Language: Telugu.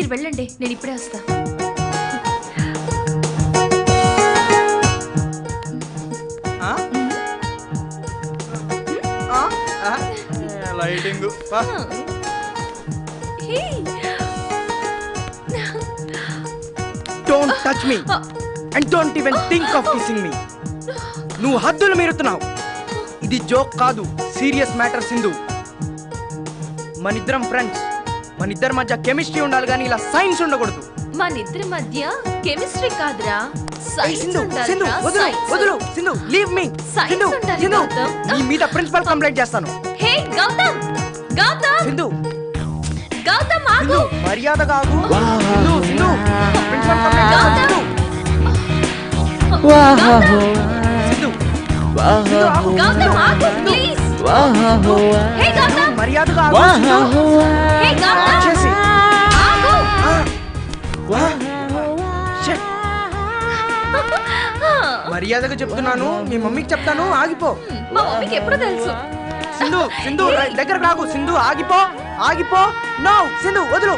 మీరు వెళ్ళండి, నేను ఇప్పుడే వస్తా. Lighting don't touch me and don't even think of kissing me. నువ్వు హద్దులు మీరుతున్నావు. ఇది జోక్ కాదు, సీరియస్ మ్యాటర్ సింధు. మనిద్దరం ఫ్రెండ్స్, మనిద్దరి మధ్య కెమిస్ట్రీ ఉండాలి కానీ ఇలా సైన్స్ ఉండకూడదు. మనిద్దరి మధ్య కెమిస్ట్రీ కాదురా, సైన్స్ సింధు ఉండాలి. సింధు వదులు వదులు సింధు, లీవ్ మీ. సింధు సింధు, నీ మీద ప్రిన్సిపల్ కంప్లైంట్ చేస్తాను. హే గౌతమ్, గౌతమ్, సింధు గౌతమ్ ఆగు. సింధు, మర్యాదగా ఆగు. సింధు సింధు, ప్రిన్సిపల్ కంప్లైంట్ చేస్తాను. సింధు సింధు ఆగు. గౌతమ్ ఆగు ప్లీజ్. హే గౌతమ్, మర్యాదగా ఆగు. సింధు హే గౌతమ్ చేసి ఆగు. షట్. మర్యాదగా చెప్తున్నాను, మీ మమ్మీకి చెప్తాను, ఆగిపో. మా మమ్మీకి ఎప్పుడు తెలుసు. సింధు సింధు దగ్గరకు రాకు. సింధు ఆగిపో, ఆగిపో. నో సింధు వదులు.